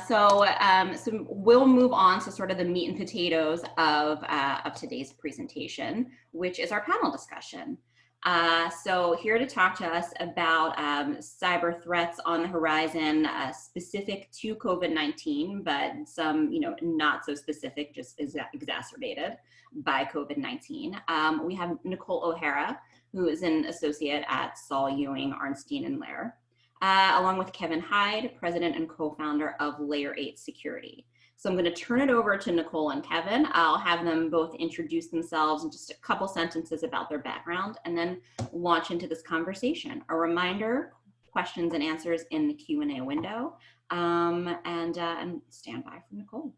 So we'll move on to sort of the meat and potatoes of today's presentation, which is our panel discussion. So here to talk to us about cyber threats on the horizon, specific to COVID-19, but some, not so specific, just exacerbated by COVID-19. We have Nicole O'Hara, who is an associate at Saul, Ewing, Arnstein, and Lehr. Along with Kevin Hyde, president and co-founder of Lehr Security. So I'm going to turn it over to Nicole and Kevin. I'll have them both introduce themselves in just a couple sentences about their background and then launch into this conversation. A reminder, questions and answers in the Q&A window, and stand by for Nicole.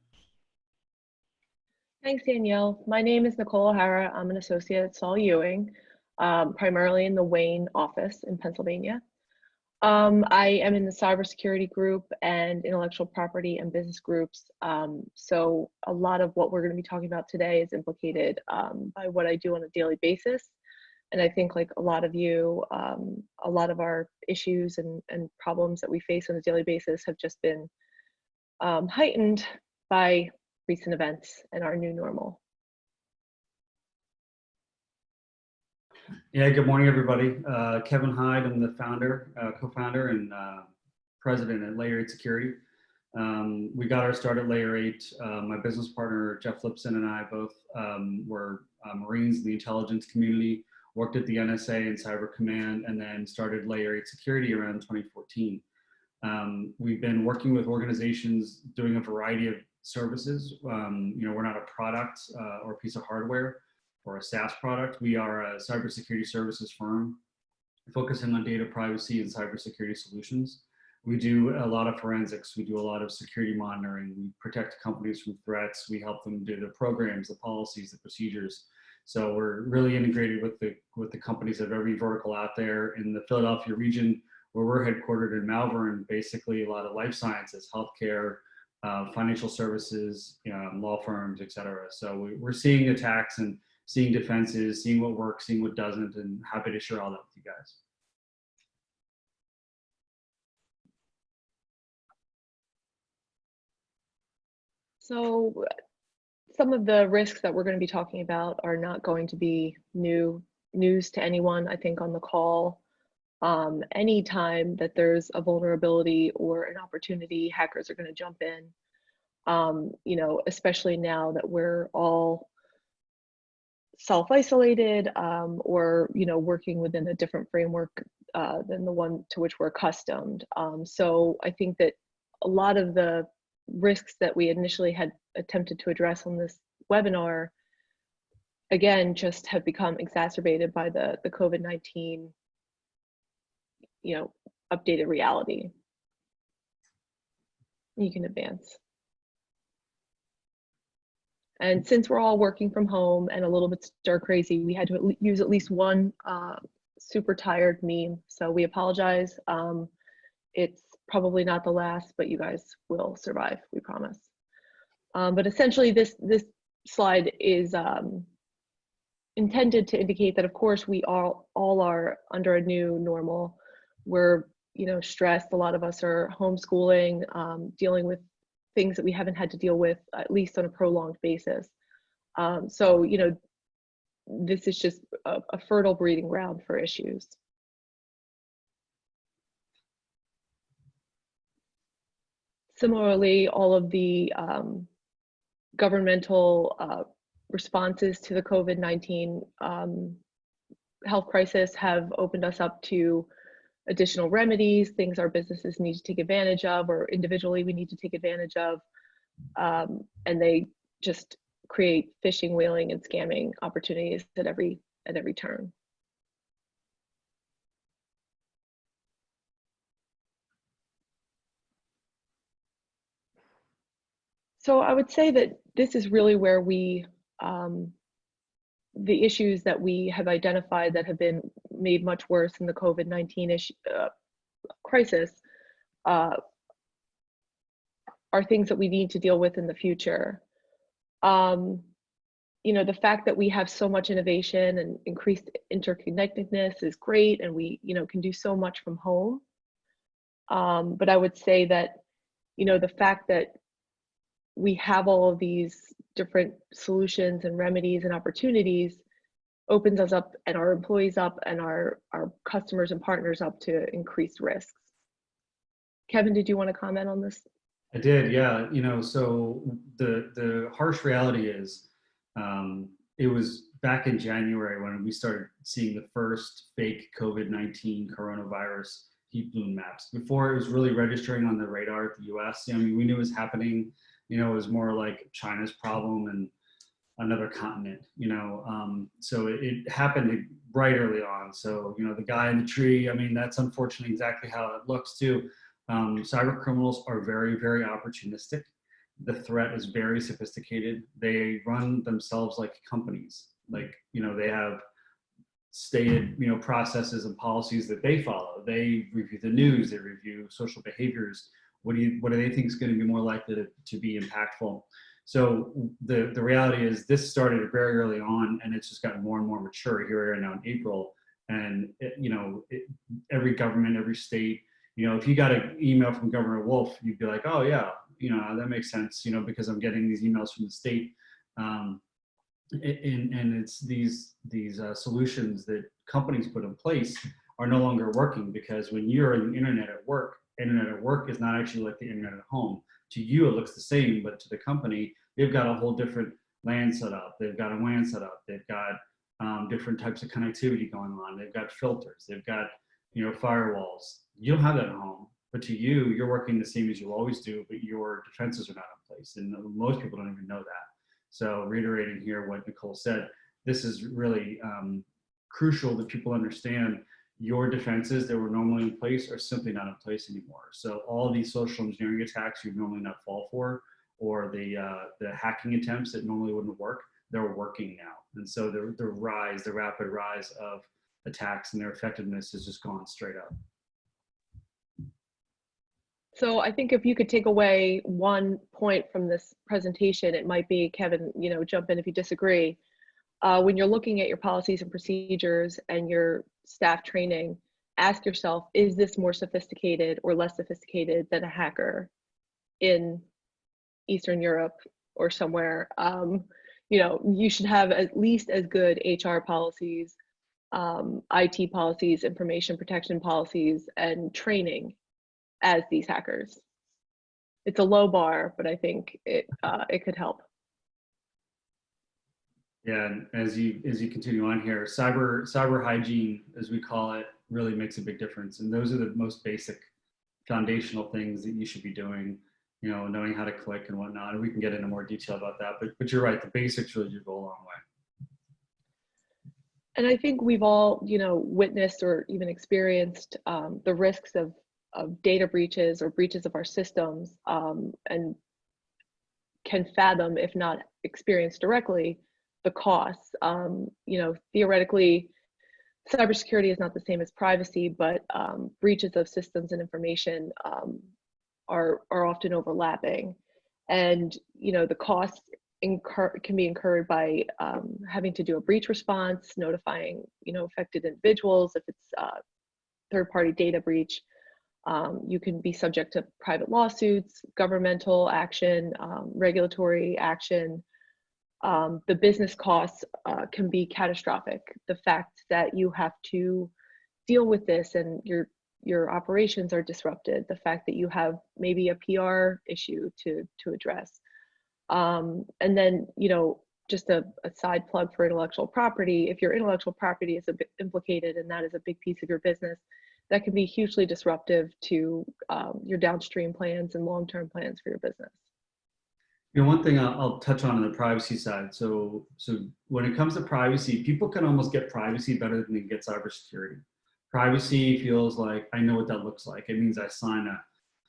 Thanks, Danielle. My name is Nicole O'Hara. I'm an associate at Saul Ewing, primarily in the Wayne office in Pennsylvania. I am in the cybersecurity group and intellectual property and business groups. So a lot of what we're going to be talking about today is implicated by what I do on a daily basis. And I think, like a lot of you, a lot of our issues and problems that we face on a daily basis have just been heightened by recent events and our new normal. Yeah, good morning, everybody. Kevin Hyde, I'm the founder, co-founder, and president at Lehr Security. We got our start at Lehr. My business partner, Jeff Lipson, and I both were Marines in the intelligence community, worked at the NSA and Cyber Command, and then started Lehr Security around 2014. We've been working with organizations doing a variety of services. We're not a product or a piece of hardware or a SaaS product. We are a cybersecurity services firm focusing on data privacy and cybersecurity solutions. We do a lot of forensics. We do a lot of security monitoring. We protect companies from threats. We help them do the programs, the policies, the procedures. So we're really integrated with the companies of every vertical out there in the Philadelphia region, where we're headquartered in Malvern. Basically, a lot of life sciences, healthcare, financial services, law firms, et cetera. So we're seeing attacks and seeing defenses, seeing what works, seeing what doesn't, and happy to share all that with you guys. So some of the risks that we're going to be talking about are not going to be news to anyone, I think, on the call. Anytime that there's a vulnerability or an opportunity, hackers are going to jump in, especially now that we're all self-isolated or working within a different framework than the one to which we're accustomed. So I think that a lot of the risks that we initially had attempted to address on this webinar, again, just have become exacerbated by the COVID-19 updated reality. You can advance. And since we're all working from home and a little bit stir crazy, we had to use at least one super tired meme. So we apologize. It's probably not the last, but you guys will survive, we promise. But essentially this slide is intended to indicate that, of course, we all are under a new normal. We're stressed. A lot of us are homeschooling, dealing with things that we haven't had to deal with, at least on a prolonged basis. So, this is just a fertile breeding ground for issues. Similarly, all of the governmental responses to the COVID-19 health crisis have opened us up to additional remedies, things our businesses need to take advantage of, or individually we need to take advantage of, and they just create phishing, whaling, and scamming opportunities at every turn. So I would say that this is really where we, the issues that we have identified that have been made much worse in the COVID-19 crisis are things that we need to deal with in the future. The fact that we have so much innovation and increased interconnectedness is great, and we can do so much from home. But I would say that the fact that we have all of these different solutions and remedies and opportunities opens us up and our employees up and our customers and partners up to increased risks. Kevin, did you want to comment on this? I did, yeah. So the harsh reality is, it was back in January when we started seeing the first fake COVID-19 coronavirus heat balloon maps. Before it was really registering on the radar at the US. I mean, we knew it was happening. It was more like China's problem and another continent. So it happened right early on. So the guy in the tree. I mean, that's unfortunately exactly how it looks too. Cyber criminals are very, very opportunistic. The threat is very sophisticated. They run themselves like companies. Like, they have stated, processes and policies that they follow. They review the news, they review social behaviors. What do they think is going to be more likely to be impactful? So the reality is this started very early on, and it's just gotten more and more mature. Here we are now in April, and every government, every state, if you got an email from Governor Wolf, you'd be like, oh yeah, that makes sense, because I'm getting these emails from the state. And it's these solutions that companies put in place are no longer working, because when you're on the internet at work is not actually like the internet at home. To you, it looks the same, but to the company, they've got a whole different LAN set up. They've got a WAN set up. They've got different types of connectivity going on. They've got filters. They've got firewalls. You don't have that at home, but to you, you're working the same as you always do, but your defenses are not in place, and most people don't even know that. So reiterating here what Nicole said, this is really crucial that people understand your defenses that were normally in place are simply not in place anymore. So all these social engineering attacks you'd normally not fall for, or the hacking attempts that normally wouldn't work, they're working now. And so the rapid rise of attacks and their effectiveness has just gone straight up. So I think if you could take away one point from this presentation, it might be, Kevin, jump in if you disagree. When you're looking at your policies and procedures and your staff training, ask yourself, is this more sophisticated or less sophisticated than a hacker in Eastern Europe or somewhere? You should have at least as good HR policies, IT policies, information protection policies, and training as these hackers. It's a low bar, but I think it could help. Yeah, and as you continue on here, cyber hygiene, as we call it, really makes a big difference. And those are the most basic foundational things that you should be doing, knowing how to click and whatnot. And we can get into more detail about that, but you're right, the basics really do go a long way. And I think we've all, witnessed or even experienced the risks of data breaches or breaches of our systems, and can fathom, if not experience directly, the costs. Theoretically, cybersecurity is not the same as privacy, but breaches of systems and information are often overlapping. And, the costs can be incurred by having to do a breach response, notifying, affected individuals. If it's third-party data breach, you can be subject to private lawsuits, governmental action, regulatory action. The business costs can be catastrophic. The fact that you have to deal with this and your operations are disrupted, the fact that you have maybe a PR issue to address. And then, just a side plug for intellectual property, if your intellectual property is a bit implicated and that is a big piece of your business, that can be hugely disruptive to your downstream plans and long-term plans for your business. One thing I'll touch on the privacy side. So when it comes to privacy, people can almost get privacy better than they get cybersecurity. Privacy feels like I know what that looks like. It means I sign a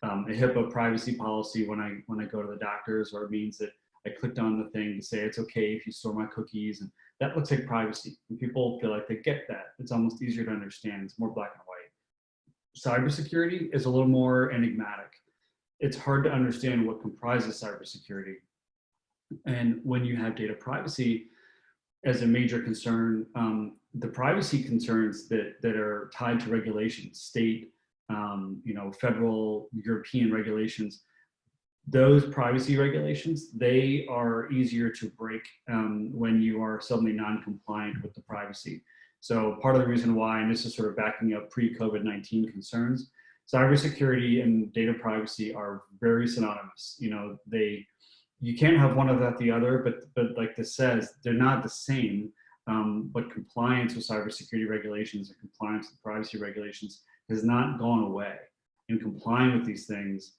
HIPAA privacy policy when I go to the doctors, or it means that I clicked on the thing to say it's okay if you store my cookies, and that looks like privacy. And people feel like they get that. It's almost easier to understand. It's more black and white. Cybersecurity is a little more enigmatic. It's hard to understand what comprises cybersecurity. And when you have data privacy as a major concern, the privacy concerns that are tied to regulations, state, federal, European regulations, those privacy regulations, they are easier to break when you are suddenly non-compliant with the privacy. So part of the reason why, and this is sort of backing up pre-COVID-19 concerns, cybersecurity and data privacy are very synonymous. You know, you can't have one without the other, but like this says, they're not the same. But compliance with cybersecurity regulations and compliance with privacy regulations has not gone away. And complying with these things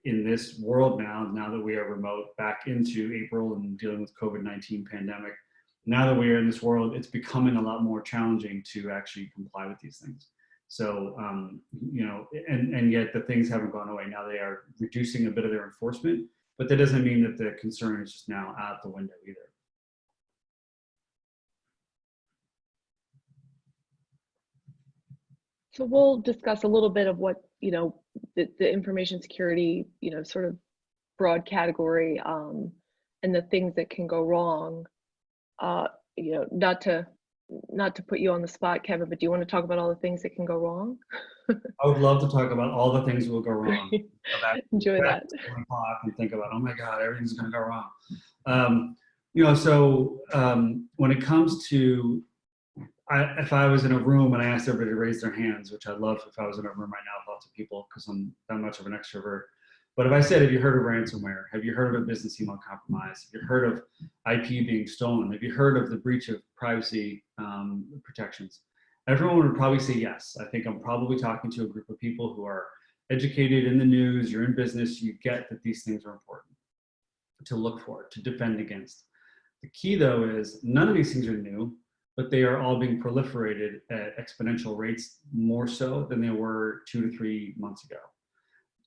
in this world now that we are remote, back into April and dealing with COVID-19 pandemic, now that we are in this world, it's becoming a lot more challenging to actually comply with these things. So, you know, and yet the things haven't gone away. Now they are reducing a bit of their enforcement, but that doesn't mean that the concern is just now out the window either. So we'll discuss a little bit of what, you know, the information security, you know, sort of broad category, and the things that can go wrong. You know, not to put you on the spot, Kevin, but do you want to talk about all the things that can go wrong? I would love to talk about all the things that will go wrong. Enjoy that. And think about, oh my God, everything's going to go wrong. You know, so when it comes to, if I was in a room and I asked everybody to raise their hands, which I'd love if I was in a room right now with lots of people because I'm that much of an extrovert. But if I said, have you heard of ransomware? Have you heard of a business email compromise? Have you heard of IP being stolen? Have you heard of the breach of privacy protections? Everyone would probably say yes. I think I'm probably talking to a group of people who are educated in the news, you're in business, you get that these things are important to look for, to defend against. The key though is none of these things are new, but they are all being proliferated at exponential rates more so than they were 2 to 3 months ago.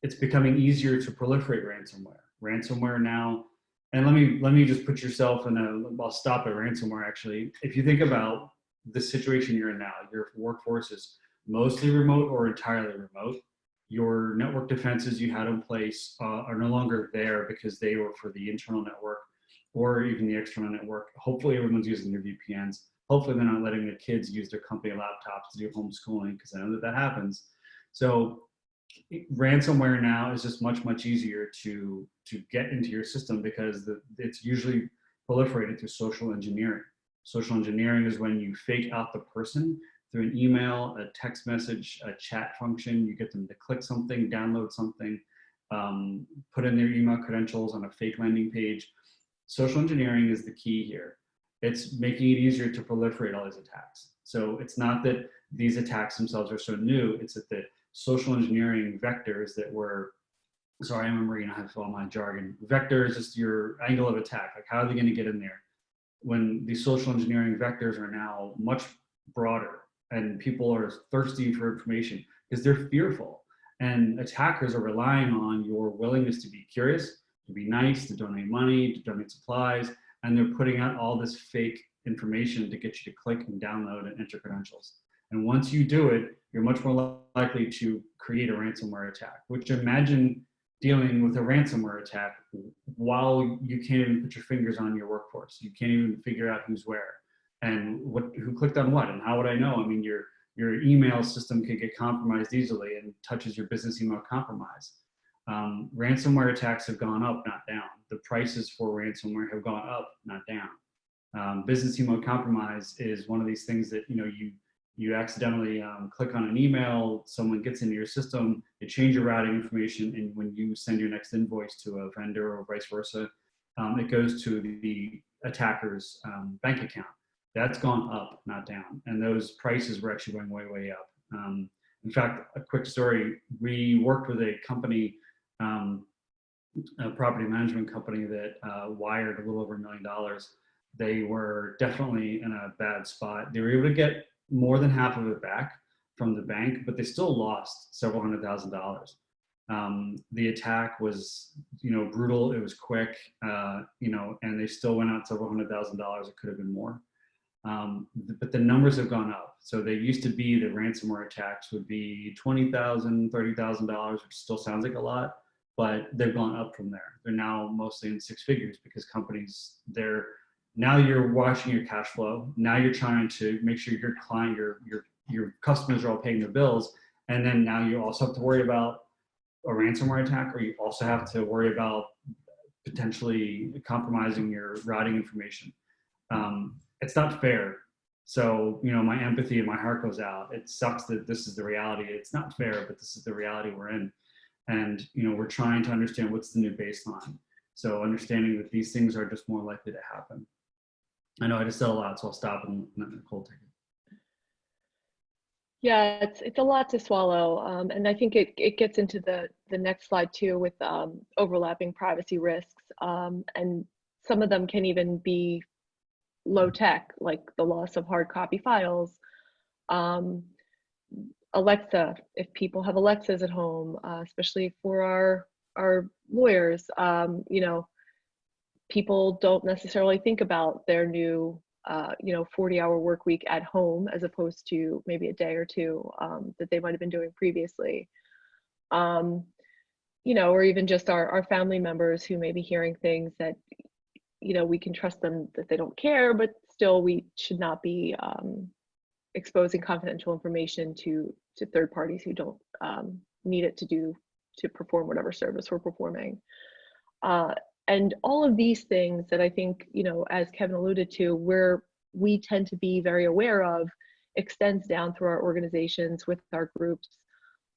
It's becoming easier to proliferate ransomware. Ransomware now, and let me just put yourself in I'll stop at ransomware actually. If you think about the situation you're in now, your workforce is mostly remote or entirely remote. Your network defenses you had in place are no longer there because they were for the internal network or even the external network. Hopefully everyone's using their VPNs. Hopefully they're not letting the kids use their company laptops to do homeschooling because I know that happens. So ransomware now is just much easier to get into your system because it's usually proliferated through social engineering. Social engineering is when you fake out the person through an email, a text message, a chat function. You get them to click something, download something, put in their email credentials on a fake landing page. Social engineering is the key here. It's making it easier to proliferate all these attacks. So it's not that these attacks themselves are so new, it's that the social engineering vectors that were, sorry, I'm remembering, I have all my jargon. Vector is just your angle of attack. Like how are they going to get in there? When these social engineering vectors are now much broader and people are thirsty for information because they're fearful and attackers are relying on your willingness to be curious, to be nice, to donate money, to donate supplies, and they're putting out all this fake information to get you to click and download and enter credentials. And once you do it, you're much more likely to create a ransomware attack, which imagine dealing with a ransomware attack while you can't even put your fingers on your workforce. You can't even figure out who's where and who clicked on what, and how would I know? I mean, your email system can get compromised easily and touches your business email compromise. Ransomware attacks have gone up, not down. The prices for ransomware have gone up, not down. Business email compromise is one of these things that, you know, you accidentally click on an email, someone gets into your system, they change your routing information, and when you send your next invoice to a vendor or vice versa, it goes to the attacker's bank account. That's gone up, not down. And those prices were actually going way up. In fact, a quick story, we worked with a company, a property management company that wired a little over $1 million. They were definitely in a bad spot. They were able to get more than half of it back from the bank, but they still lost several $100,000. The attack was, you know, brutal. It was quick, you know, and they still went out several $100,000. It could have been more. But the numbers have gone up. So they used to be the ransomware attacks would be $20,000, $30,000, which still sounds like a lot, but they've gone up from there. They're now mostly in 6 figures because companies, now you're watching your cash flow. Now you're trying to make sure your client, your customers are all paying their bills. And then now you also have to worry about a ransomware attack, or you also have to worry about potentially compromising your routing information. It's not fair. So, you know, my empathy and my heart goes out. It sucks that this is the reality. It's not fair, but this is the reality we're in. And, you know, we're trying to understand what's the new baseline. So understanding that these things are just more likely to happen. I know I just said a lot, so I'll stop and let Nicole take it. Yeah, it's a lot to swallow, and I think it gets into the next slide too with overlapping privacy risks, and some of them can even be low tech, like the loss of hard copy files. Alexa, if people have Alexas at home, especially for our lawyers, you know, people don't necessarily think about their new, you know, 40-hour work week at home as opposed to maybe a day or two that they might have been doing previously. You know, or even just our family members who may be hearing things that, you know, we can trust them that they don't care, but still we should not be exposing confidential information to third parties who don't need it to perform whatever service we're performing. And all of these things that I think, you know, as Kevin alluded to, where we tend to be very aware of, extends down through our organizations with our groups,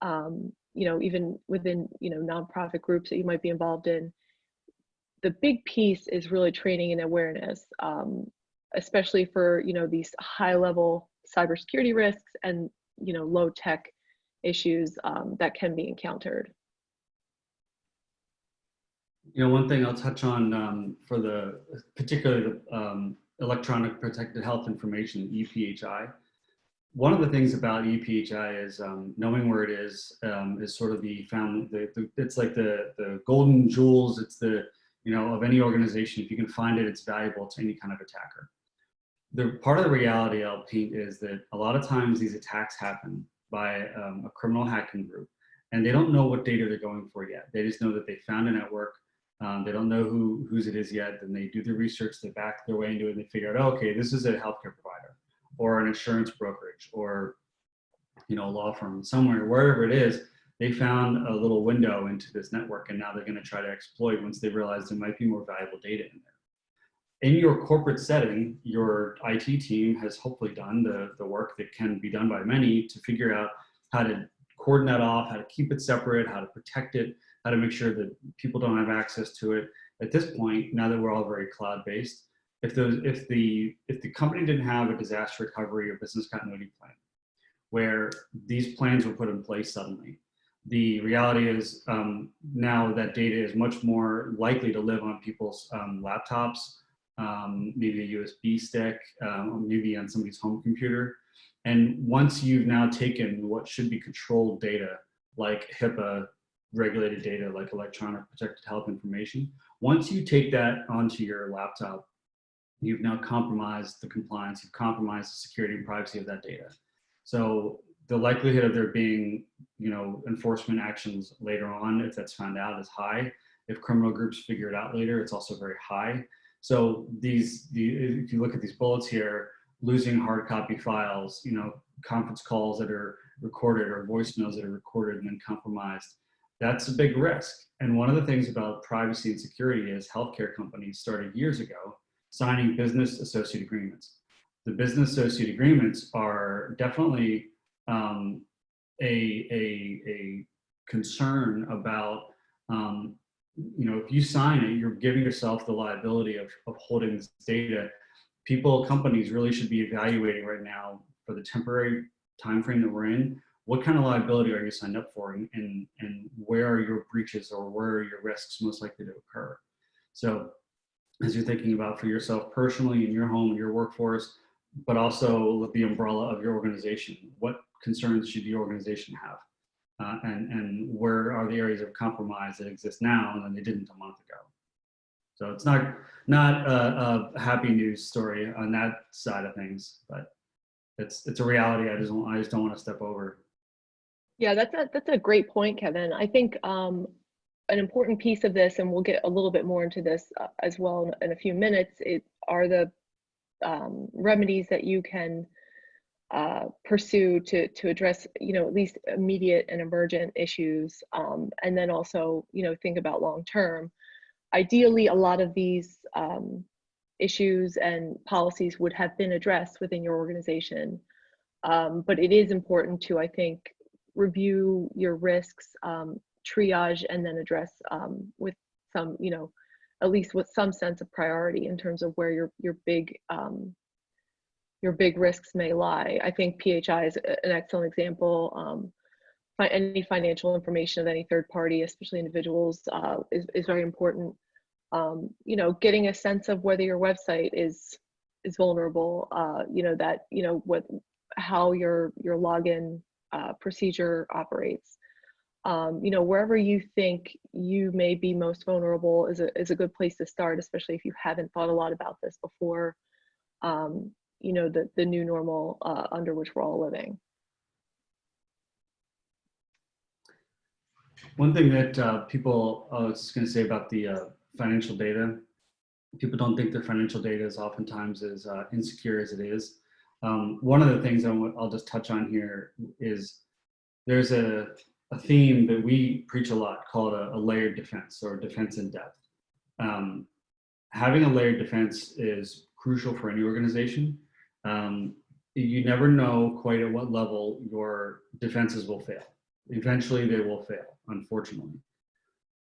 you know, even within, you know, nonprofit groups that you might be involved in. The big piece is really training and awareness, especially for, you know, these high level cybersecurity risks and, you know, low tech issues that can be encountered. You know, one thing I'll touch on for the particularly the electronic protected health information, EPHI. One of the things about EPHI is knowing where it is sort of the family. It's like the golden jewels. It's the, you know, of any organization. If you can find it, it's valuable to any kind of attacker. The part of the reality I'll paint is that a lot of times these attacks happen by a criminal hacking group, and they don't know what data they're going for yet. They just know that they found a network. They don't know whose it is yet. Then they do the research, they back their way into it, and they figure out, oh, okay, this is a healthcare provider or an insurance brokerage or, you know, a law firm somewhere, wherever it is. They found a little window into this network, and now they're going to try to exploit once they realize there might be more valuable data in there. In your corporate setting, your IT team has hopefully done the work that can be done by many to figure out how to cordon that off, how to keep it separate, how to protect it, how to make sure that people don't have access to it. At this point, now that we're all very cloud-based, if the company didn't have a disaster recovery or business continuity plan, where these plans were put in place suddenly, the reality is now that data is much more likely to live on people's laptops, maybe a USB stick, or maybe on somebody's home computer. And once you've now taken what should be controlled data, like HIPAA regulated data, like electronic protected health information, once you take that onto your laptop, you've now compromised the compliance, you've compromised the security and privacy of that data. So the likelihood of there being, you know, enforcement actions later on, if that's found out, is high. If criminal groups figure it out later, it's also very high. So if you look at these bullets here, losing hard copy files, you know, conference calls that are recorded or voicemails that are recorded and then compromised, that's a big risk. And one of the things about privacy and security is healthcare companies started years ago signing business associate agreements. The business associate agreements are definitely a concern about, you know, if you sign it, you're giving yourself the liability of holding this data. Companies really should be evaluating right now for the temporary time frame that we're in, what kind of liability are you signed up for, and where are your breaches or where are your risks most likely to occur? So as you're thinking about for yourself personally in your home, your workforce, but also with the umbrella of your organization, what concerns should your organization have? And where are the areas of compromise that exist now and they didn't a month ago? So it's not a happy news story on that side of things, but it's a reality I just don't want to step over. Yeah, that's a great point, Kevin. I think an important piece of this, and we'll get a little bit more into this as well in a few minutes, are the remedies that you can pursue to address, at least immediate and emergent issues, and then also, think about long term. Ideally, a lot of these issues and policies would have been addressed within your organization, but it is important to, I think, review your risks, triage, and then address with some, at least with some sense of priority in terms of where your big risks may lie. I think PHI is an excellent example. Any financial information of any third party, especially individuals, is very important. Getting a sense of whether your website is vulnerable, how your login procedure operates. Wherever you think you may be most vulnerable is a good place to start, especially if you haven't thought a lot about this before. The new normal under which we're all living. One thing that people, I was going to say about the financial data, people don't think their financial data is oftentimes as insecure as it is. One of the things I'll just touch on here is there's a theme that we preach a lot called a layered defense, or defense in depth. Having a layered defense is crucial for any organization. You never know quite at what level your defenses will fail. Eventually they will fail, unfortunately.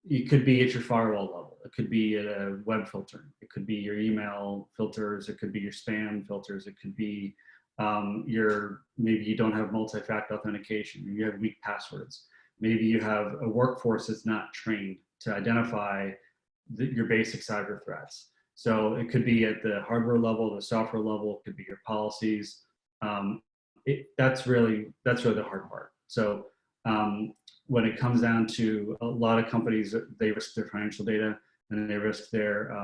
It could be at your firewall level. It could be at a web filter. It could be your email filters. It could be your spam filters. It could be maybe you don't have multi-factor authentication. You have weak passwords. Maybe you have a workforce that's not trained to identify your basic cyber threats. So it could be at the hardware level, the software level. It could be your policies. That's really the hard part. So when it comes down to a lot of companies, they risk their financial data and they risk their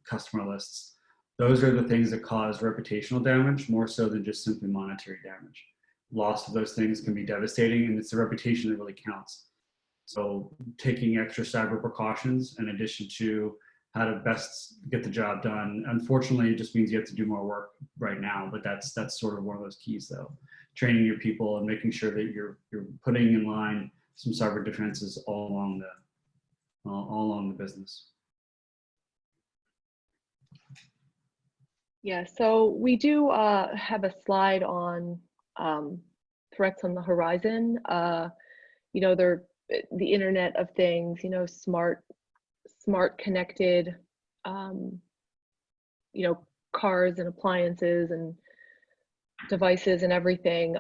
customer lists. Those are the things that cause reputational damage more so than just simply monetary damage. Loss of those things can be devastating, and it's the reputation that really counts. So taking extra cyber precautions in addition to how to best get the job done. Unfortunately, it just means you have to do more work right now, but that's sort of one of those keys though. Training your people and making sure that you're putting in line some cyber defenses all along the business. Yeah, so we do have a slide on threats on the horizon. They're the Internet of Things, smart connected, cars and appliances and devices and everything,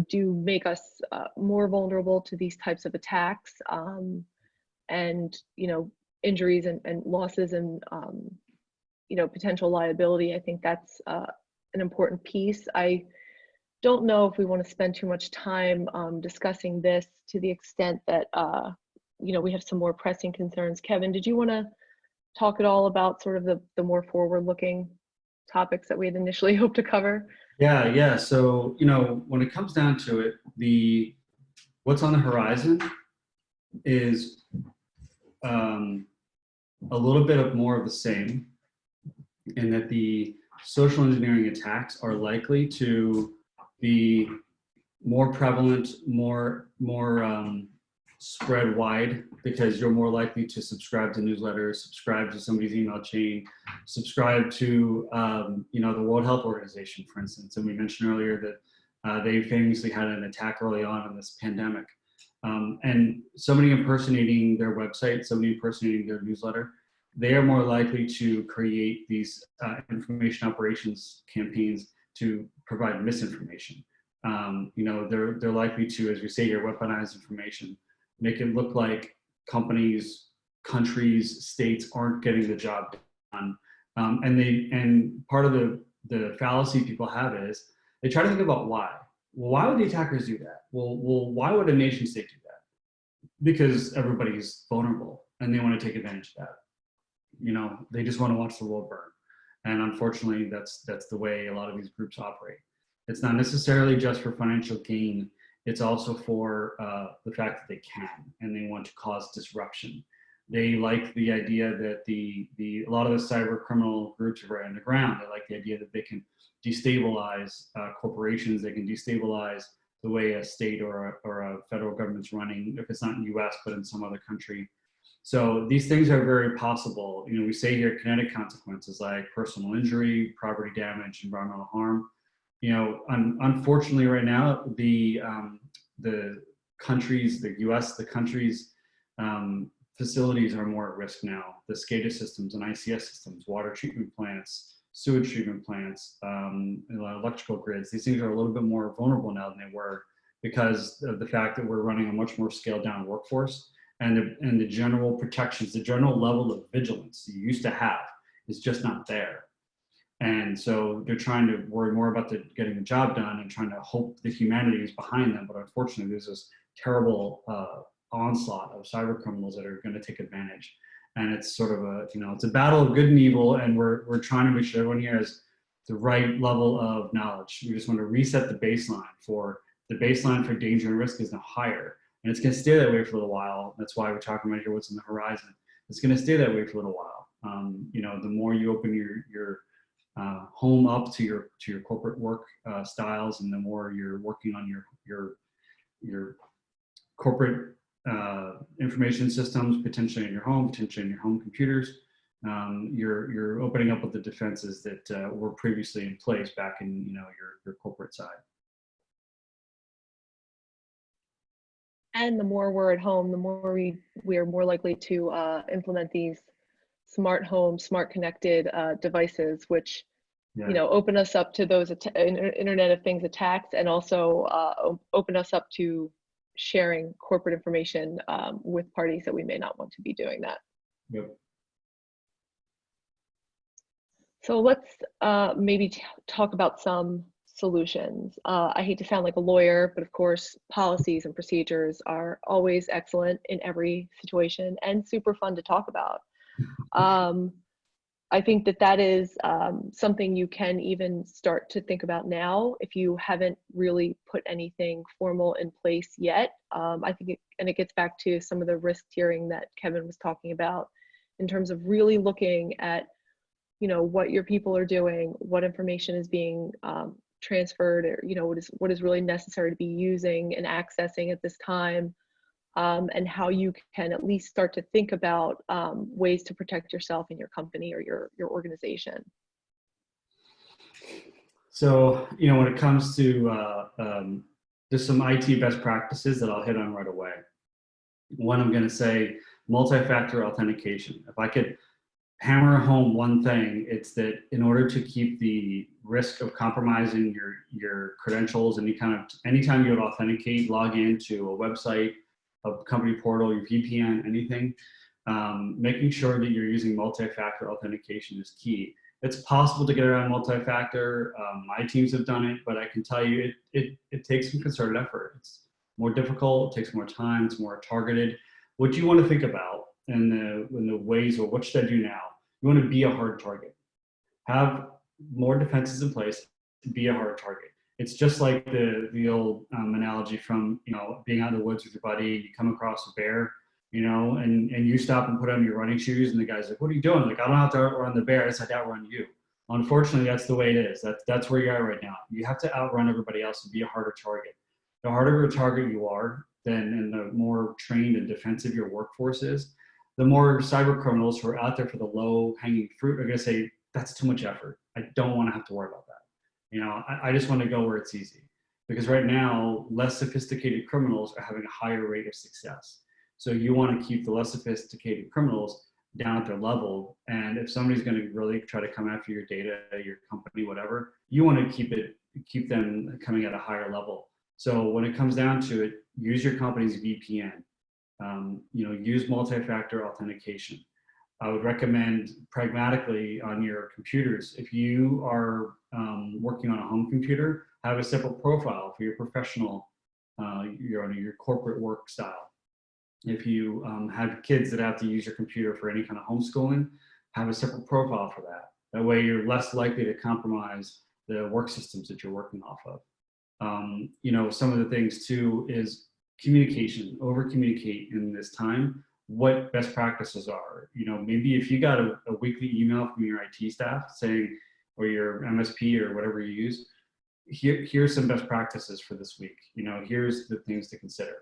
do make us more vulnerable to these types of attacks, and injuries and losses and potential liability. I think that's an important piece. I don't know if we want to spend too much time discussing this to the extent that we have some more pressing concerns. Kevin, did you want to talk at all about sort of the more forward-looking topics that we had initially hoped to cover? Yeah. So, when it comes down to it, what's on the horizon is a little bit of more of the same, in that the social engineering attacks are likely to be more prevalent, more spread wide, because you're more likely to subscribe to newsletters, subscribe to somebody's email chain, subscribe to the World Health Organization, for instance. And we mentioned earlier that they famously had an attack early on in this pandemic. And somebody impersonating their website, somebody impersonating their newsletter, they are more likely to create these information operations campaigns to provide misinformation. They're likely to, as we say here, weaponize information, make it look like companies, countries, states aren't getting the job done. And part of the fallacy people have is they try to think about why. Well, why would the attackers do that? Well, why would a nation state do that? Because everybody's vulnerable and they want to take advantage of that. They just want to watch the world burn. And unfortunately, that's the way a lot of these groups operate. It's not necessarily just for financial gain. It's also for the fact that they can, and they want to cause disruption. They like the idea that a lot of the cyber criminal groups are right underground. They like the idea that they can destabilize corporations. They can destabilize the way a state or a federal government's running, if it's not in the US, but in some other country. So these things are very possible. You know, we say here kinetic consequences like personal injury, property damage, environmental harm. You know, unfortunately right now, the countries, the US, the countries, facilities are more at risk now. The SCADA systems and ICS systems, water treatment plants, sewage treatment plants, electrical grids, these things are a little bit more vulnerable now than they were because of the fact that we're running a much more scaled down workforce, and the general protections, the general level of vigilance you used to have is just not there. And so they're trying to worry more about getting the job done and trying to hope the humanity is behind them. But unfortunately, there's this terrible onslaught of cyber criminals that are going to take advantage. And it's sort of a, you know, it's a battle of good and evil. And we're trying to make sure everyone here has the right level of knowledge. We just want to reset the baseline for danger and risk is now higher. And it's going to stay that way for a little while. That's why we're talking about here what's on the horizon. It's going to stay that way for a little while. You know, the more you open your home up to your corporate work styles, and the more you're working on your corporate information systems, potentially in your home, potentially in your home computers, you're opening up with the defenses that were previously in place back in, you know, your corporate side. And the more we're at home, the more we are more likely to implement these smart home, smart connected devices, which you know, open us up to those Internet of Things attacks, and also open us up to sharing corporate information with parties that we may not want to be doing that. Yep. So let's maybe talk about some solutions. I hate to sound like a lawyer, but of course, policies and procedures are always excellent in every situation and super fun to talk about. I think that is something you can even start to think about now if you haven't really put anything formal in place yet. I think it gets back to some of the risk tiering that Kevin was talking about in terms of really looking at, you know, what your people are doing, what information is being transferred, or, you know, what is really necessary to be using and accessing at this time. And how you can at least start to think about ways to protect yourself and your company or your organization. So, you know, when it comes to, there's some IT best practices that I'll hit on right away. One, I'm going to say multi-factor authentication. If I could hammer home one thing, it's that in order to keep the risk of compromising your credentials, anytime you would authenticate, log into a website, a company portal, your VPN, anything, making sure that you're using multi-factor authentication is key. It's possible to get around multi-factor. My teams have done it, but I can tell you it takes some concerted effort. It's more difficult, it takes more time, it's more targeted. What you want to think about in the ways, or what should I do now? You want to be a hard target. Have more defenses in place to be a hard target. It's just like the old analogy from, you know, being out in the woods with your buddy, you come across a bear, you know, and you stop and put on your running shoes, and the guy's like, what are you doing? Like, I don't have to outrun the bear, I just have to outrun you. Unfortunately, that's the way it is. That's where you're at right now. You have to outrun everybody else and be a harder target. The harder of a target you are, and the more trained and defensive your workforce is, the more cyber criminals who are out there for the low hanging fruit are gonna say, that's too much effort. I don't wanna have to worry about that. You know, I just want to go where it's easy, because right now, less sophisticated criminals are having a higher rate of success. So you want to keep the less sophisticated criminals down at their level. And if somebody's going to really try to come after your data, your company, whatever, you want to keep them coming at a higher level. So when it comes down to it, use your company's VPN. You know, use multi-factor authentication. I would recommend pragmatically on your computers, if you are working on a home computer, have a separate profile for your professional, your corporate work style. If you have kids that have to use your computer for any kind of homeschooling, have a separate profile for that. That way you're less likely to compromise the work systems that you're working off of. You know, some of the things too is communication, over communicate in this time. what best practices are. You know, maybe if you got a weekly email from your IT staff saying, or your MSP or whatever you use, here's some best practices for this week. You know, here's the things to consider.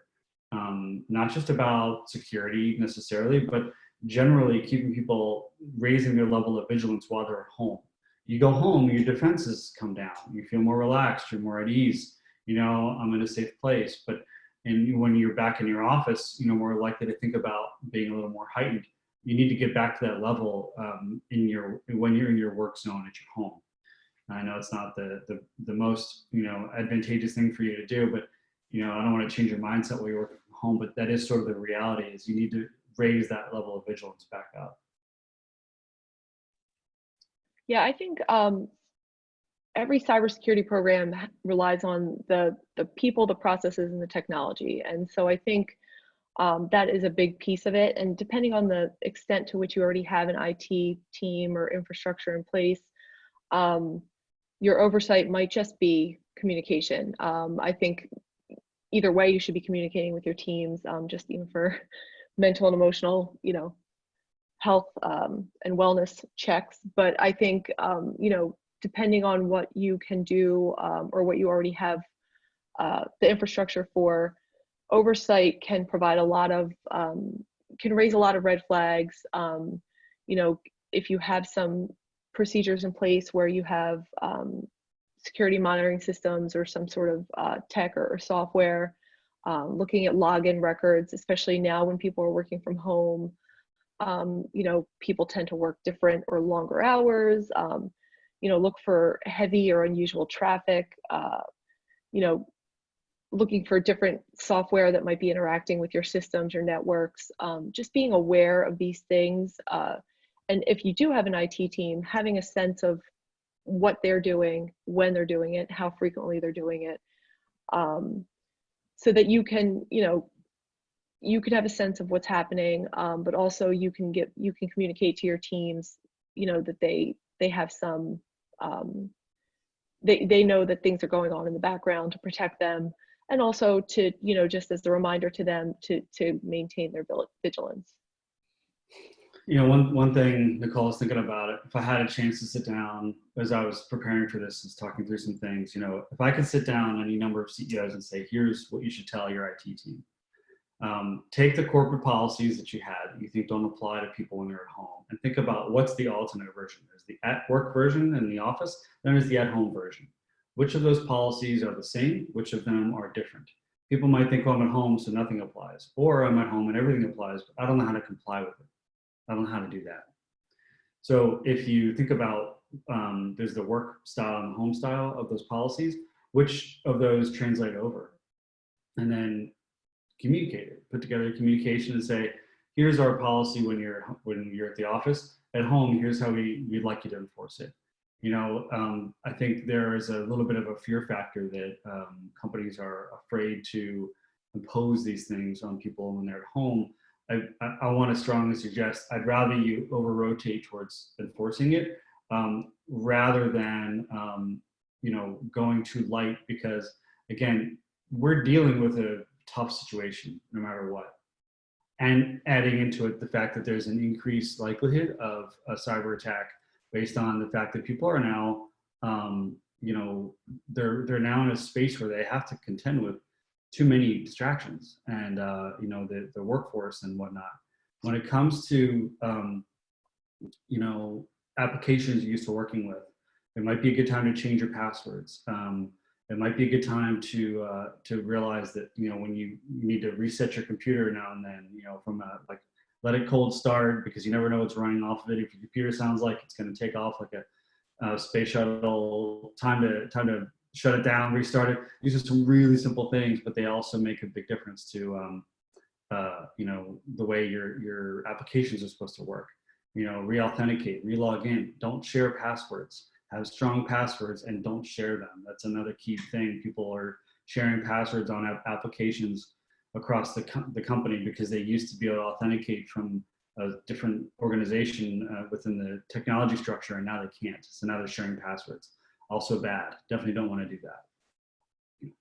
Not just about security necessarily, but generally keeping people, raising their level of vigilance while they're at home. You go home, your defenses come down. You feel more relaxed, you're more at ease. You know, I'm in a safe place. But when you're back in your office, you know, more likely to think about being a little more heightened. You need to get back to that level when you're in your work zone at your home. I know it's not the most, you know, advantageous thing for you to do, but, you know, I don't want to change your mindset while you're working from home, but that is sort of the reality, is you need to raise that level of vigilance back up. Yeah, I think every cybersecurity program relies on the people, the processes, and the technology. And so I think that is a big piece of it. And depending on the extent to which you already have an IT team or infrastructure in place, your oversight might just be communication. I think either way, you should be communicating with your teams, just even for mental and emotional, you know, health and wellness checks. But I think, you know, depending on what you can do or what you already have the infrastructure for, oversight can provide a lot of, can raise a lot of red flags. You know, if you have some procedures in place where you have security monitoring systems or some sort of tech or software, looking at login records, especially now when people are working from home. You know, people tend to work different or longer hours. You know, look for heavy or unusual traffic. You know, looking for different software that might be interacting with your systems, your networks. Just being aware of these things. And if you do have an IT team, having a sense of what they're doing, when they're doing it, how frequently they're doing it, so that you can, you know, you could have a sense of what's happening, but also you can communicate to your teams, you know, that they have some, they know that things are going on in the background to protect them, and also to, you know, just as a reminder to them to maintain their vigilance. You know, one thing, Nicole, was thinking about it, if I had a chance to sit down as I was preparing for this, is talking through some things, you know, if I could sit down any number of CEOs and say, here's what you should tell your IT team. Take the corporate policies that you had that you think don't apply to people when they're at home, and think about what's the alternate version. There's the at-work version in the office, then there's the at-home version. Which of those policies are the same? Which of them are different? People might think, well, I'm at home, so nothing applies. Or I'm at home and everything applies, but I don't know how to comply with it. I don't know how to do that. So if you think about, there's the work style and the home style of those policies, which of those translate over? And then communicate it, put together a communication and say, here's our policy when you're at the office. At home, here's how we'd like you to enforce it. You know, I think there is a little bit of a fear factor that companies are afraid to impose these things on people when they're at home. I want to strongly suggest I'd rather you over-rotate towards enforcing it rather than you know, going too light, because again, we're dealing with a tough situation no matter what, and adding into it the fact that there's an increased likelihood of a cyber attack based on the fact that people are now you know, they're now in a space where they have to contend with too many distractions and you know, the workforce and whatnot. When it comes to you know, applications you're used to working with, it might be a good time to change your passwords. It might be a good time to realize that, you know, when you need to reset your computer now and then, you know, from like let it cold start, because you never know what's running off of it. If your computer sounds like it's going to take off like a space shuttle, time to shut it down, restart it. These are some really simple things, but they also make a big difference to you know, the way your applications are supposed to work. You know, re-authenticate, re-log in, don't share passwords. Have strong passwords and don't share them. That's another key thing. People are sharing passwords on applications across the company because they used to be able to authenticate from a different organization within the technology structure, and now they can't. So now they're sharing passwords. Also bad. Definitely don't want to do that.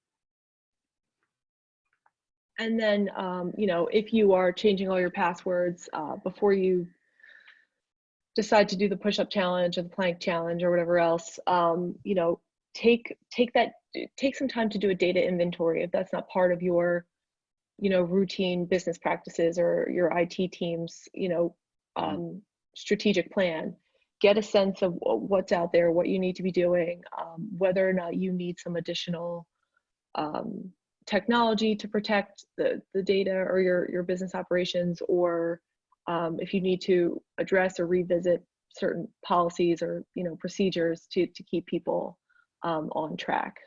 And then, you know, if you are changing all your passwords before you decide to do the push-up challenge or the plank challenge or whatever else, you know, take some time to do a data inventory if that's not part of your, you know, routine business practices or your IT team's, you know, strategic plan. Get a sense of what's out there, what you need to be doing, whether or not you need some additional technology to protect the data or your business operations, or if you need to address or revisit certain policies or, you know, procedures to keep people on track.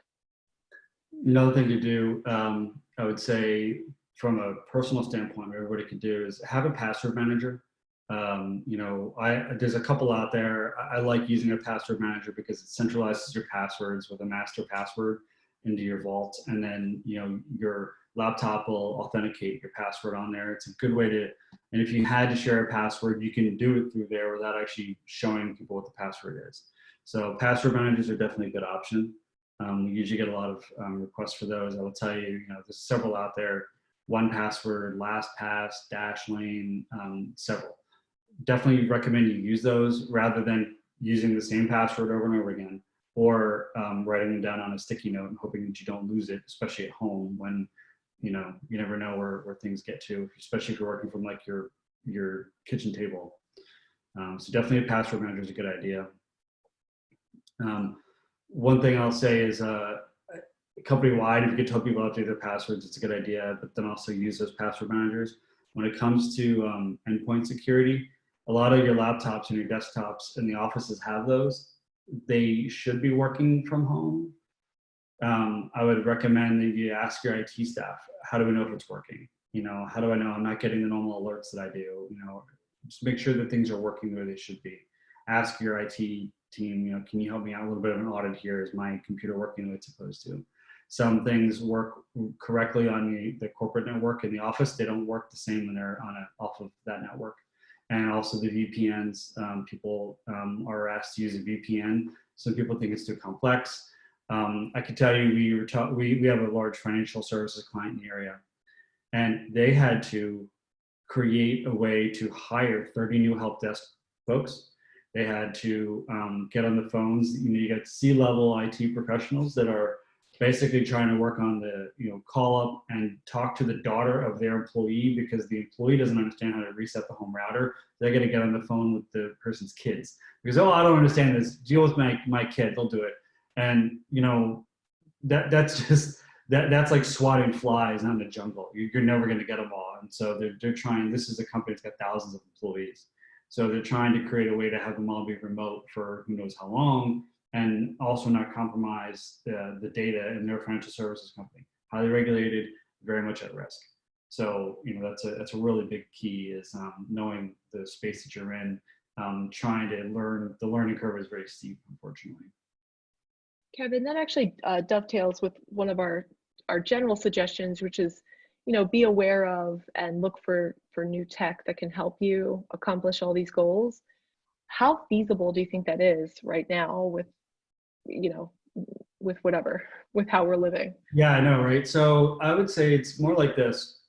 Another thing to do, I would say, from a personal standpoint, what everybody could do is have a password manager. You know, there's a couple out there. I like using a password manager because it centralizes your passwords with a master password into your vault, and then, you know, your laptop will authenticate your password on there. It's a good way to, and if you had to share a password, you can do it through there without actually showing people what the password is. So password managers are definitely a good option. We usually get a lot of requests for those. I will tell you, you know, there's several out there: 1Password, LastPass, Dashlane, several. Definitely recommend you use those rather than using the same password over and over again, or writing them down on a sticky note and hoping that you don't lose it, especially at home when, you know, you never know where things get to, especially if you're working from like your kitchen table. So definitely a password manager is a good idea. One thing I'll say is company-wide, if you could tell people how to update their passwords, it's a good idea, but then also use those password managers. When it comes to endpoint security, a lot of your laptops and your desktops in the offices have those. They should be working from home. I would recommend that you ask your IT staff, how do we know if it's working? You know, how do I know I'm not getting the normal alerts that I do? You know, just make sure that things are working the way they should be. Ask your IT team, you know, can you help me out? A little bit of an audit here. Is my computer working the way it's supposed to? Some things work correctly on the corporate network in the office. They don't work the same when they're off of that network. And also the VPNs, people are asked to use a VPN. Some people think it's too complex. I can tell you, we have a large financial services client in the area, and they had to create a way to hire 30 new help desk folks. They had to get on the phones. You know, you get C-level IT professionals that are basically trying to work on the, you know, call up and talk to the daughter of their employee because the employee doesn't understand how to reset the home router. They're going to get on the phone with the person's kids because, oh, I don't understand this. Deal with my kid. They'll do it. And, you know, that's just, that's like swatting flies out in the jungle. You're never going to get them all. And so they're trying, this is a company that's got thousands of employees. So they're trying to create a way to have them all be remote for who knows how long, and also not compromise the data in their financial services company. Highly regulated, very much at risk. So, you know, that's a really big key is knowing the space that you're in, trying to learn. The learning curve is very steep, unfortunately. Kevin, that actually dovetails with one of our general suggestions, which is, you know, be aware of and look for new tech that can help you accomplish all these goals. How feasible do you think that is right now with, you know, with how we're living? Yeah, I know, right? So I would say it's more like this.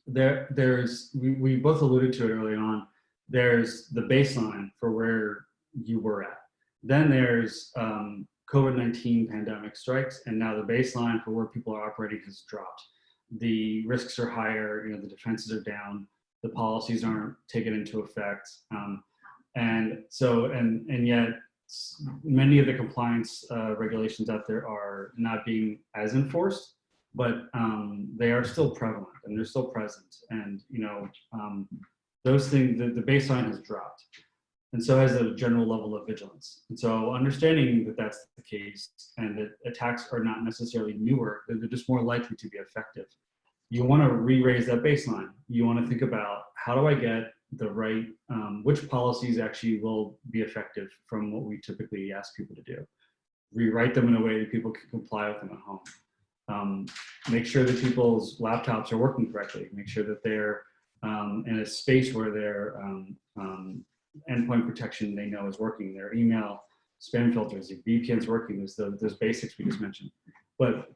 We both alluded to it early on. There's the baseline for where you were at. Then there's COVID-19 pandemic strikes, and now the baseline for where people are operating has dropped. The risks are higher, you know, the defenses are down, the policies aren't taken into effect. And so, and yet many of the compliance regulations out there are not being as enforced, but they are still prevalent and they're still present. And, you know, those things, the baseline has dropped. And so has a general level of vigilance. And so understanding that that's the case and that attacks are not necessarily newer, they're just more likely to be effective. You want to re-raise that baseline. You want to think about, how do I get the right, which policies actually will be effective from what we typically ask people to do. Rewrite them in a way that people can comply with them at home. Make sure that people's laptops are working correctly. Make sure that they're in a space where their endpoint protection they know is working. Their email spam filters, the VPN's working. There's those basics we just mentioned. But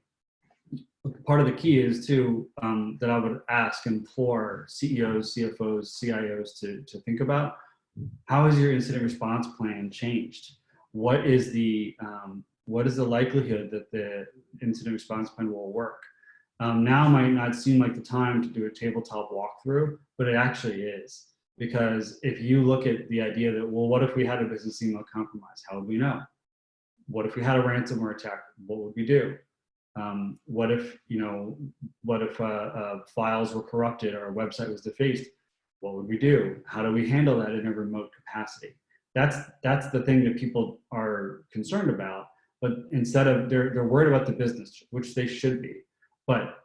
part of the key is too, that I would ask and implore CEOs, CFOs, CIOs to think about: how has your incident response plan changed? What is the likelihood that the incident response plan will work? Now might not seem like the time to do a tabletop walkthrough, but it actually is. Because if you look at the idea that, well, what if we had a business email compromise? How would we know? What if we had a ransomware attack? What would we do? What if files were corrupted or a website was defaced? What would we do? How do we handle that in a remote capacity? That's the thing that people are concerned about. But instead of, they're worried about the business, which they should be. But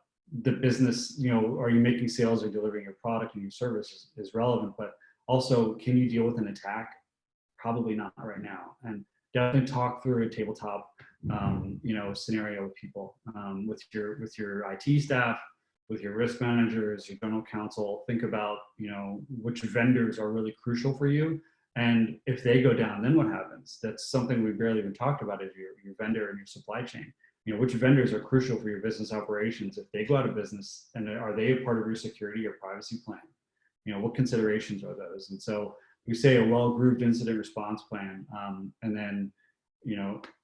the business, are you making sales or delivering your product and your service is relevant. But also, can you deal with an attack? Probably not right now. And definitely talk through a tabletop, scenario with people, with your IT staff, with your risk managers, your general counsel. Think about, which vendors are really crucial for you. And if they go down, then what happens? That's something we barely even talked about, is your vendor and your supply chain. Which vendors are crucial for your business operations. If they go out of business, and are they a part of your security or privacy plan? What considerations are those? And so we say a well-grooved incident response plan. And then,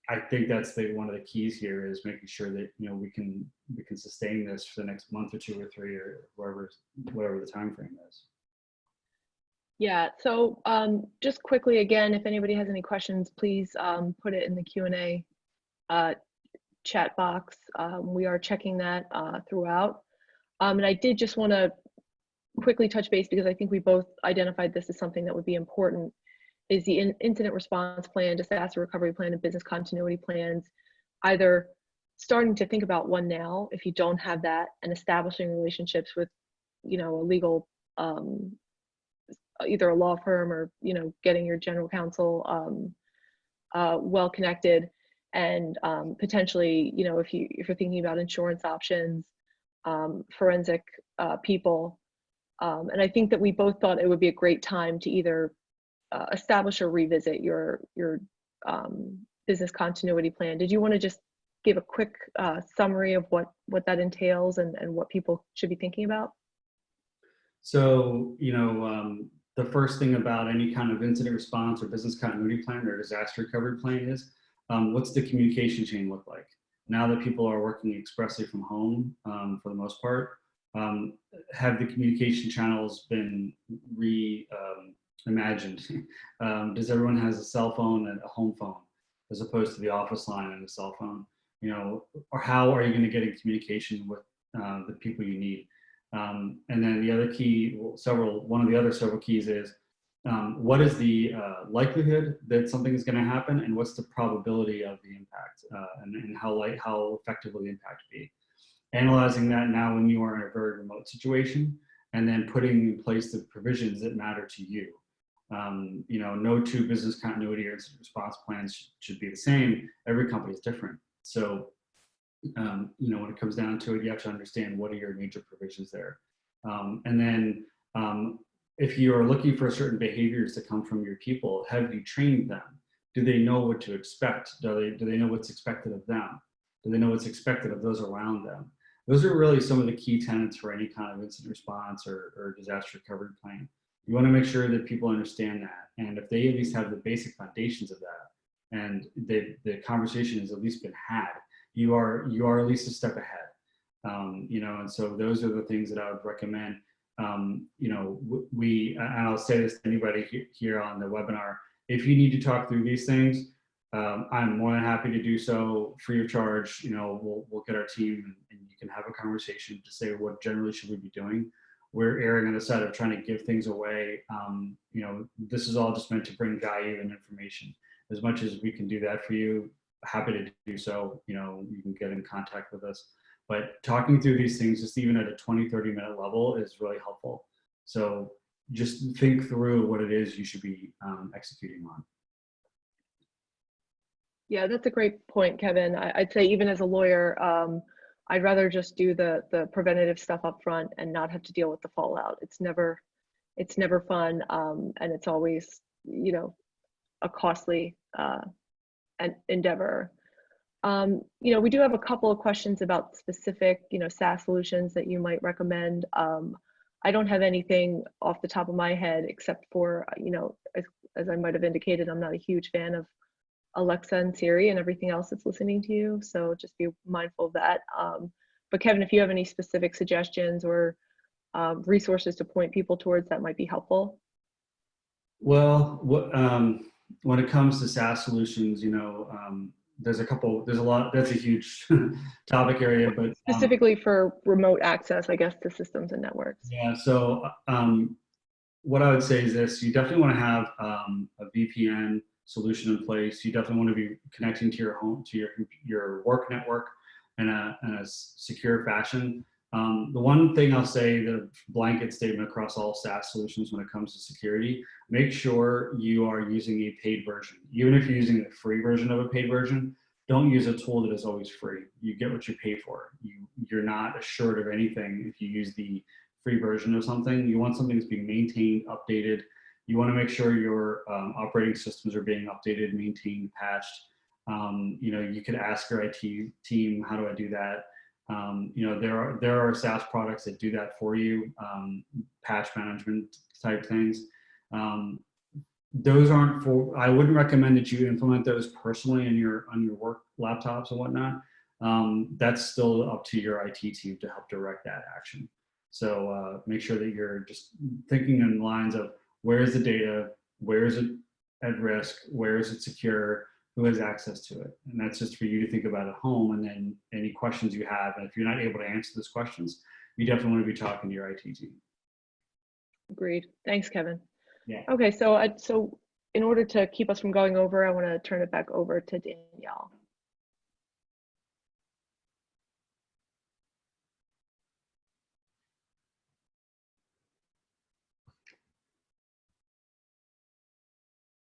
I think that's one of the keys here, is making sure that, we can sustain this for the next month or 2 or 3, or whatever the time frame is. Yeah, so just quickly again, if anybody has any questions, please put it in the Q&A chat box. We are checking that throughout. And I did just want to quickly touch base, because I think we both identified this as something that would be important, is the incident response plan, disaster recovery plan, and business continuity plans. Either starting to think about one now, if you don't have that, and establishing relationships with, a legal, either a law firm, or, getting your general counsel well connected. And potentially, if you're thinking about insurance options, forensic people. And I think that we both thought it would be a great time to either establish or revisit your business continuity plan. Did you want to just give a quick summary of what that entails, and what people should be thinking about? So, the first thing about any kind of incident response or business continuity plan or disaster recovery plan is, what's the communication chain look like? Now that people are working expressly from home, for the most part, have the communication channels been reimagined? Does everyone has a cell phone and a home phone, as opposed to the office line and a cell phone? Or how are you going to get in communication with the people you need? And then the other key, one of the other several keys is, what is the likelihood that something is going to happen, and what's the probability of the impact, and how effective will the impact be? Analyzing that now when you are in a very remote situation, and then putting in place the provisions that matter to you. No two business continuity or incident response plans should be the same. Every company is different. So, when it comes down to it, you have to understand what are your major provisions there. And then, if you are looking for certain behaviors to come from your people, have you trained them? Do they know what to expect? Do they know what's expected of them? Do they know what's expected of those around them? Those are really some of the key tenets for any kind of incident response or disaster recovery plan. You want to make sure that people understand that. And if they at least have the basic foundations of that, and the conversation has at least been had, you are at least a step ahead. And so those are the things that I would recommend. And I'll say this to anybody here on the webinar: if you need to talk through these things, I'm more than happy to do so free of charge. We'll get our team, and you can have a conversation to say, what generally should we be doing? We're erring on the side of trying to give things away. This is all just meant to bring value and information. As much as we can do that for you, happy to do so. You can get in contact with us. But talking through these things, just even at a 20, 30-minute level, is really helpful. So just think through what it is you should be executing on. Yeah, that's a great point, Kevin. I'd say, even as a lawyer, I'd rather just do the preventative stuff up front and not have to deal with the fallout. It's never fun, and it's always, a costly endeavor. We do have a couple of questions about specific, SAS solutions that you might recommend. I don't have anything off the top of my head except for, as I might have indicated, I'm not a huge fan of Alexa and Siri and everything else that's listening to you. So just be mindful of that. But Kevin, if you have any specific suggestions or resources to point people towards, that might be helpful. Well, when it comes to SAS solutions, there's a lot, that's a huge topic area, but Specifically for remote access, I guess, to systems and networks. yeah, so what I would say is this: you definitely want to have a VPN solution in place. You definitely want to be connecting to your home, to your work network in a secure fashion. The one thing I'll say, the blanket statement across all SaaS solutions when it comes to security, make sure you are using a paid version. Even if you're using the free version of a paid version, don't use a tool that is always free. You get what you pay for. You're not assured of anything if you use the free version of something. You want something that's being maintained, updated. You want to make sure your operating systems are being updated, maintained, patched. You could ask your IT team, how do I do that? There are SaaS products that do that for you, patch management type things. Those aren't for, I wouldn't recommend that you implement those personally on your work laptops and whatnot. That's still up to your IT team to help direct that action. So make sure that you're just thinking in lines of where is the data, where is it at risk, where is it secure, who has access to it. And that's just for you to think about at home, and then any questions you have. And if you're not able to answer those questions, you definitely want to be talking to your IT team. Agreed. Thanks, Kevin. Yeah. Okay, so in order to keep us from going over, I want to turn it back over to Danielle.